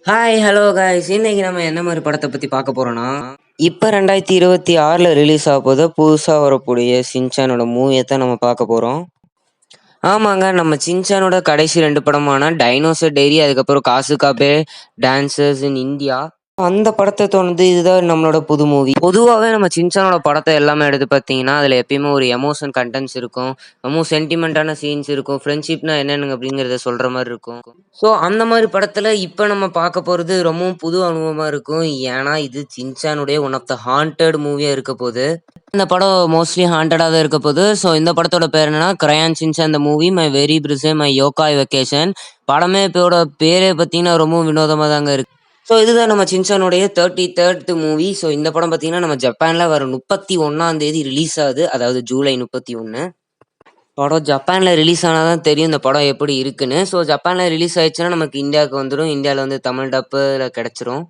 Hi, hello guys. இன்னைக்கு நம்ம என்ன மாரி படத்த பத்தி பார்க்க போறோம்னா, இப்ப 2026ல ரிலீஸ் ஆகப்போது புதுசா வரக்கூடிய ஷின்சானோட மூவிய தான் நம்ம பார்க்க போறோம். ஆமாங்க, நம்ம ஷின்சானோட கடைசி 2 படமான டைனோசர் டைரி, அதுக்கப்புறம் காசுகாபே டான்சர்ஸ் இன் இந்தியா. அந்த படத்த தோணுது இதுதான் நம்மளோட புது மூவி. பொதுவாவே நம்ம ஷின்சானோட படத்த எல்லாமே எடுத்து பார்த்தீங்கன்னா, அதுல எப்பயுமே ஒரு எமோஷன் கன்டென்ட்ஸ் இருக்கும். ரொம்ப சென்டிமென்ட்டான சீன்ஸ் இருக்கும். ஃப்ரெண்ட்ஷிப்னா என்னன்னு அப்படிங்கிறத சொல்ற மாரி இருக்கும். ஸோ அந்த மாரி படத்துல இப்ப நம்ம பார்க்க போறது ரொம்பவும் புது அனுபவமா இருக்கும். ஏன்னா, இது ஷின்சானுடைய ஒன் ஆஃப் த ஹாண்டட் மூவியா இருக்க போது. இந்த படம் மோஸ்ட்லி ஹாண்டடா தான் இருக்க போது. ஸோ இந்த படத்தோட பேர் என்னன்னா, Crayon Shinchan the movie my very பிரிசே மை யோகாய் வெக்கேஷன். படமே இப்போட பேரே பார்த்தீங்கன்னா, ரொம்பவும் வினோதமா தாங்க இருக்கு. ஸோ இதுதான் நம்ம ஷின்சானுடைய 33த் மூவி. ஸோ இந்த படம் பார்த்தீங்கன்னா, நம்ம ஜப்பான்ல வர 31ஆம் தேதி ரிலீஸ் ஆகுது. அதாவது ஜூலை 31. படம் ஜப்பான்ல ரிலீஸ் ஆனா தான் தெரியும் இந்த படம் எப்படி இருக்குன்னு. ஸோ ஜப்பான்ல ரிலீஸ் ஆயிடுச்சுன்னா நமக்கு இந்தியாவுக்கு வந்துரும். இந்தியால வந்து தமிழ் டப்புல கிடைச்சிரும்.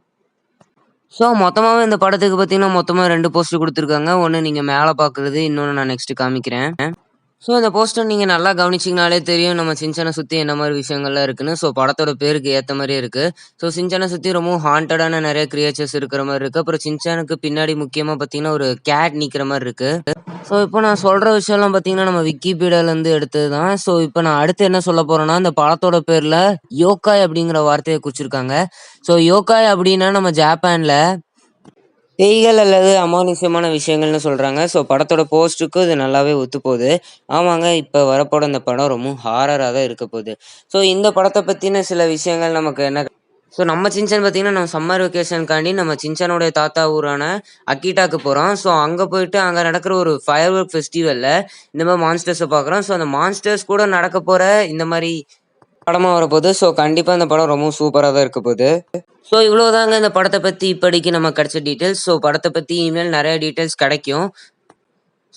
ஸோ மொத்தமாவே இந்த படத்துக்கு பார்த்தீங்கன்னா, மொத்தமா 2 போஸ்டர் குடுத்துருக்காங்க. ஒண்ணு நீங்க மேல பார்க்குறது, இன்னொன்னு நான் நெக்ஸ்ட் காமிக்கிறேன். ஸோ இந்த போஸ்டர் நீங்க நல்லா கவனிச்சீங்கனாலே தெரியும் நம்ம சின்சான சுத்தி என்ன மாரி விஷயங்கள்லாம் இருக்குன்னு. ஸோ படத்தோட பேருக்கு ஏத்த மாரியே இருக்கு. ஸோ சின்சான சுத்தி ரொம்பவும் ஹாண்டடான நெறைய கிரியேச்சர்ஸ் இருக்கிற மாரி இருக்கு. அப்புறம் சின்சானுக்கு பின்னாடி முக்கியமா பார்த்தீங்கன்னா, ஒரு கேட் நிக்கிற மாரி இருக்கு. ஸோ இப்போ நான் சொல்ற விஷயம்லாம் பார்த்தீங்கன்னா, நம்ம விக்கிபீடியாலருந்து எடுத்தது தான். ஸோ இப்போ நான் அடுத்து என்ன சொல்ல போறேன்னா, இந்த படத்தோட பேர்ல யோக்காய் அப்படிங்கிற வார்த்தைய குறிச்சிருக்காங்க. ஸோ யோக்காய் அப்படின்னா நம்ம ஜப்பான்ல பேய்கள் அல்லது அமானுஷ்யமான விஷயங்கள்னு சொல்றாங்க. ஸோ படத்தோட போஸ்டருக்கும் இது நல்லாவே ஒத்துப்போகுது. ஆமாங்க, இப்ப வரப்போற இந்த படம் ரொம்பவும் ஹாரரா தான் இருக்க போகுது. ஸோ இந்த படத்த பத்தின சில விஷயங்கள் நமக்கு என்ன ஸோ நம்ம சின்சான் பார்த்தீங்கன்னா, நம்ம சம்மர் வெக்கேஷனுக்காண்டி நம்ம சின்சானுடைய தாத்தா ஊரான அக்கிட்டாக்கு போறோம். ஸோ அங்க போயிட்டு அங்க நடக்கிற ஒரு ஃபயர் ஒர்க் ஃபெஸ்டிவல்ல இந்த மாரி மான்ஸ்டர்ஸ பார்க்குறோம். ஸோ அந்த மான்ஸ்டர்ஸ் கூட நடக்க போற இந்த மாரி படமா வரப்போகுது. ஸோ கண்டிப்பா இந்த படம் ரொம்பவும் சூப்பரா தான் இருக்க போகுது. ஸோ இவ்வளோதாங்க இந்த படத்த பத்தி இப்போதைக்கு நமக்கு கிடைச்ச டீட்டெயில்ஸ். ஸோ படத்த பத்தி இனிமேல் நெறைய டீட்டெயில்ஸ் கிடைக்கும்.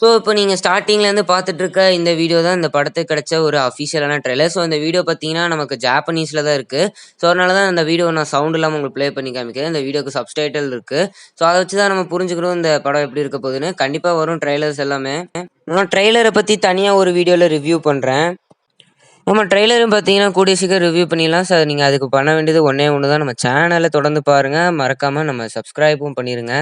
ஸோ இப்போ நீங்க ஸ்டார்ட்டிங்லேருந்து பார்த்துட்டு இருக்க இந்த வீடியோ தான் இந்த படத்துக்கு கிடைச்ச ஒரு அஃபிஷியலான ட்ரெய்லர். ஸோ இந்த வீடியோ பார்த்தீங்கன்னா, நமக்கு ஜாப்பனீஸ்ல தான் இருக்கு. ஸோ அதனால தான் இந்த வீடியோவ நான் சவுண்ட் இல்லாம உங்களுக்கு ப்ளே பண்ணி காமிக்கிறேன். இந்த வீடியோக்கு சப்டைட்டில் இருக்கு. ஸோ அத வச்சு தான் நம்ம புரிஞ்சுக்கணும் இந்த படம் எப்படி இருக்க போகுதுன்னு. கண்டிப்பா வரும் ட்ரெய்லர்ஸ் எல்லாமே. நான் ட்ரெய்லர பத்தி தனியா ஒரு வீடியோல ரிவ்யூ பண்றேன். நம்ம ட்ரெய்லரும் பார்த்தீங்கன்னா, கூடிய சீக்கிரம் ரிவ்யூ பண்ணிடலாம். ஸோ நீங்க அதுக்கு பண்ண வேண்டியது ஒண்ணே ஒண்ணு தான். நம்ம சேனல தொடர்ந்து பாருங்க. மறக்காம நம்ம சப்ஸ்கிரைபும் பண்ணிருங்க.